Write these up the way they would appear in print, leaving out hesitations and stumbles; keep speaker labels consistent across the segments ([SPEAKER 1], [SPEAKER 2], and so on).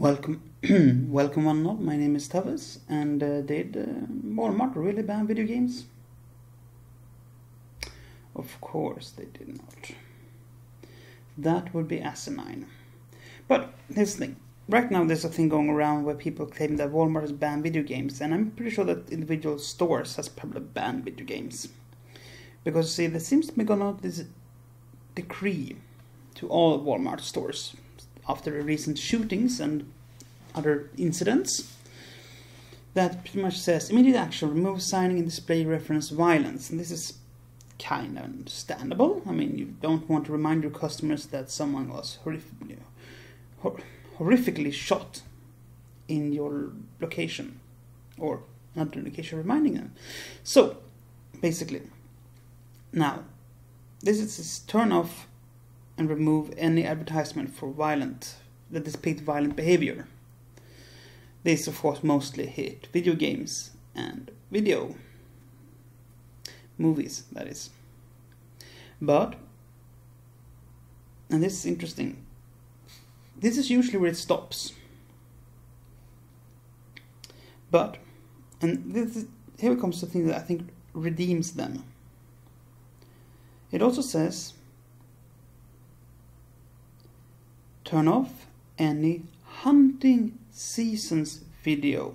[SPEAKER 1] Welcome, welcome one and all. My name is Tawess, and did Walmart really ban video games? Of course they did not. That would be asinine. But here's the thing. Right now there's a thing going around where people claim that Walmart has banned video games, and I'm pretty sure that individual stores has probably banned video games. Because see, there seems to be going out this decree to all Walmart stores after the recent shootings and other incidents that pretty much says immediate action, remove signing and display reference violence. And this is kind of understandable. I mean, you don't want to remind your customers that someone was horrifically shot in your location or another location, reminding them. So basically, now this is turn off and remove any advertisement for that depict violent behavior. This of course mostly hit video games and video movies, that is. But, and this is interesting, this is usually where it stops. But, and here comes the thing that I think redeems them. It also says turn off any hunting seasons video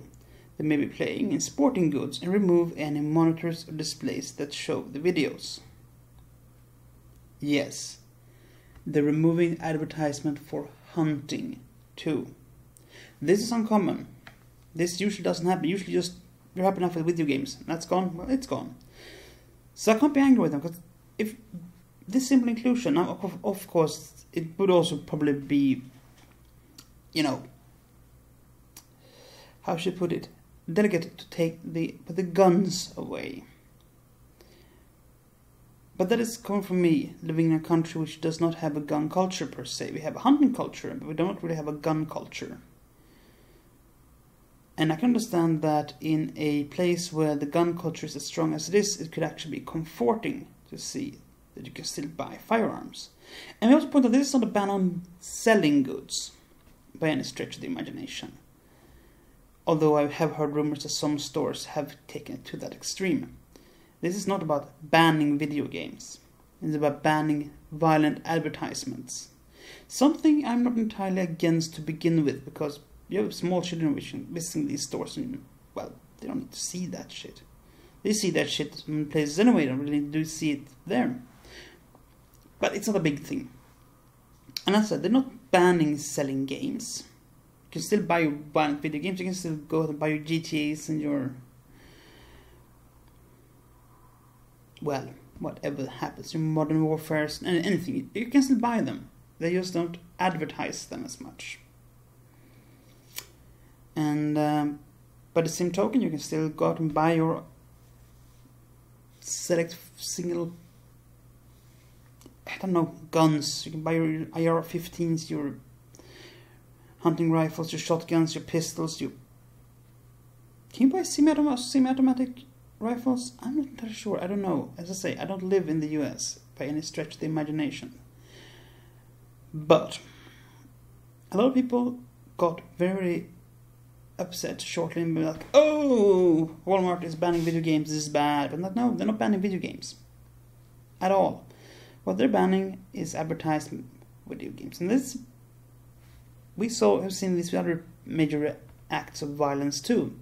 [SPEAKER 1] that may be playing in sporting goods and remove any monitors or displays that show the videos. Yes, they're removing advertisement for hunting too. This is uncommon. This usually doesn't happen. Usually just you're happy enough with video games. That's gone. Well, it's gone. So I can't be angry with them, because if this simple inclusion, now of course it would also probably be, you know, how should I put it, delicate to put the guns away. But that is coming from me, living in a country which does not have a gun culture per se. We have a hunting culture, but we don't really have a gun culture. And I can understand that in a place where the gun culture is as strong as it is, it could actually be comforting to see that you can still buy firearms. And we also point out this is not a ban on selling goods by any stretch of the imagination. Although I have heard rumors that some stores have taken it to that extreme. This is not about banning video games. It's about banning violent advertisements. Something I'm not entirely against to begin with, because you have small children visiting these stores and, well, they don't need to see that shit. They see that shit in places anyway, they don't really do see it there. But it's not a big thing. And as I said, they're not banning selling games. You can still buy your violent video games, you can still go and buy your GTAs and your, well, whatever happens, your Modern Warfares and anything, you can still buy them. They just don't advertise them as much. And by the same token, you can still go out and buy your select single, I don't know, guns. You can buy your AR-15s, your hunting rifles, your shotguns, your pistols. Can you buy semi-automatic rifles? I'm not entirely sure. I don't know. As I say, I don't live in the US by any stretch of the imagination. But a lot of people got very upset shortly and be like, oh, Walmart is banning video games, this is bad. But no, they're not banning video games at all. What they're banning is advertising video games. And this, we have seen these other major acts of violence too.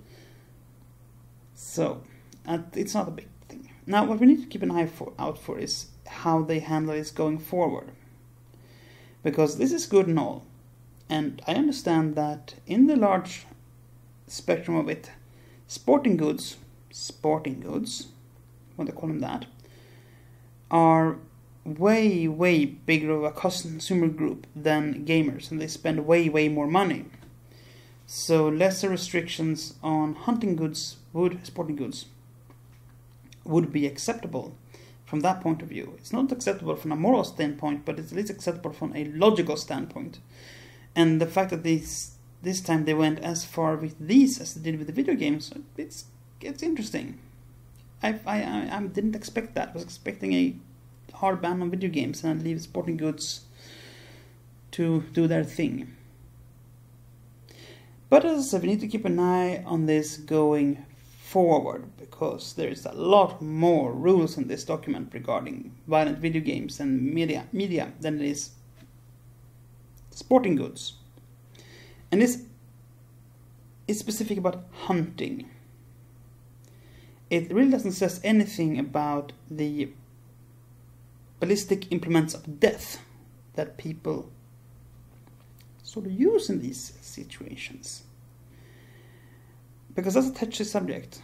[SPEAKER 1] So, it's not a big thing. Now, what we need to keep an eye out for is how they handle this going forward. Because this is good and all. And I understand that in the large spectrum of it, sporting goods, what they call them that, are way, way bigger of a consumer group than gamers, and they spend way, way more money. So lesser restrictions on hunting goods, sporting goods, would be acceptable from that point of view. It's not acceptable from a moral standpoint, but it's at least acceptable from a logical standpoint. And the fact that this time they went as far with these as they did with the video games, it's interesting. I didn't expect that. I was expecting a hard ban on video games and leave sporting goods to do their thing. But as I said, we need to keep an eye on this going forward, because there is a lot more rules in this document regarding violent video games and media than it is sporting goods. And this is specific about hunting. It really doesn't say anything about the ballistic implements of death that people sort of use in these situations. Because that's a touchy subject.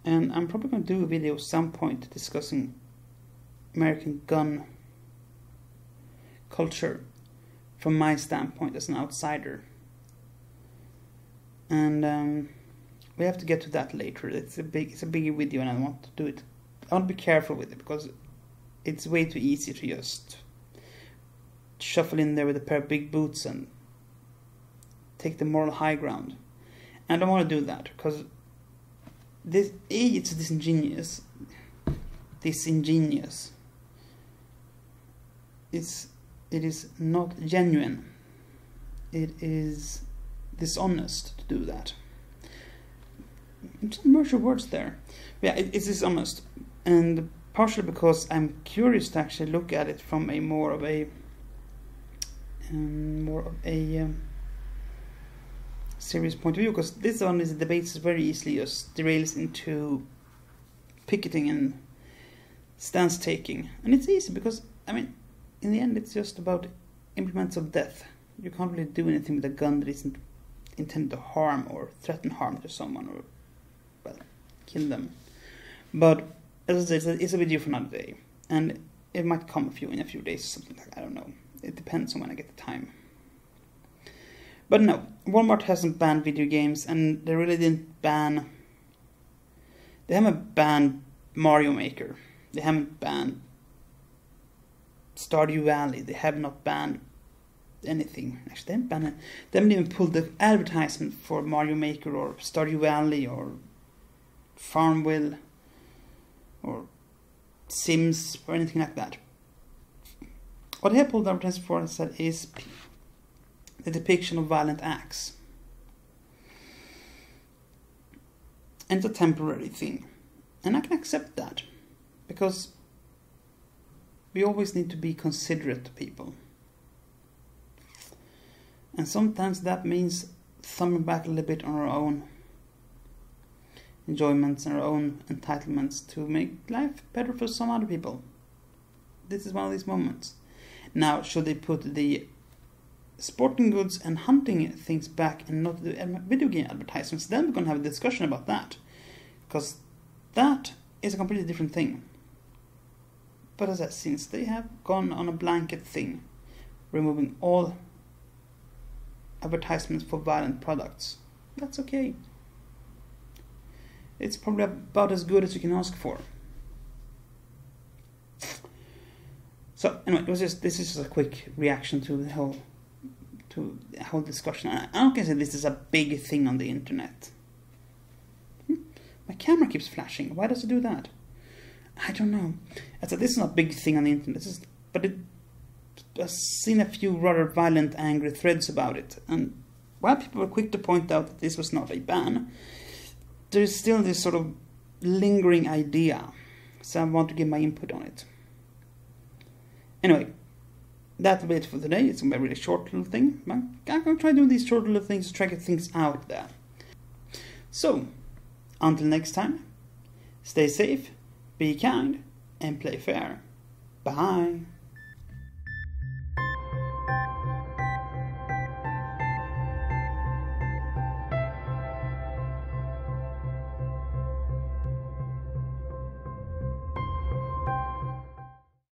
[SPEAKER 1] And I'm probably going to do a video at some point discussing American gun culture from my standpoint as an outsider. And we have to get to that later. It's a big video, and I want to do it. I want to be careful with it, because it's way too easy to just shuffle in there with a pair of big boots and take the moral high ground. And I don't want to do that, because it's disingenuous. It is not genuine. It is dishonest to do that. Just merge your words there. Yeah, it's dishonest, and partially because I'm curious to actually look at it from a more of a serious point of view, because this one is a debate that very easily just derails into picketing and stance taking, and it's easy because, I mean, in the end it's just about implements of death. You can't really do anything with a gun that isn't intended to harm or threaten harm to someone, or, well, kill them. But as I said, it's a video for another day, and it might come in a few days or something like that. I don't know. It depends on when I get the time. But no, Walmart hasn't banned video games, and they really didn't ban... They haven't banned Mario Maker. They haven't banned Stardew Valley. They have not banned anything. Actually, they haven't banned it. They haven't even pulled the advertisement for Mario Maker or Stardew Valley or Farmville or Sims or anything like that. What they have pulled the advertisement for, as I said, is the depiction of violent acts. And it's a temporary thing. And I can accept that, because we always need to be considerate to people. And sometimes that means thumbing back a little bit on our own enjoyments and our own entitlements to make life better for some other people. This is one of these moments. Now, should they put the sporting goods and hunting things back and not the video game advertisements, then we're going to have a discussion about that, because that is a completely different thing. But as I said, since they have gone on a blanket thing, removing all advertisements for violent products, that's okay. It's probably about as good as you can ask for. So anyway, this is just a quick reaction to the whole discussion. I don't say this is a big thing on the internet. My camera keeps flashing. Why does it do that? I don't know. I said this is not a big thing on the internet. But I've seen a few rather violent, angry threads about it. And while people were quick to point out that this was not a ban, there is still this sort of lingering idea. So I want to give my input on it. Anyway, that'll be it for today. It's going to be a really short little thing. But I'm going to try doing these short little things to try to get things out there. So, until next time, stay safe, be kind, and play fair. Bye.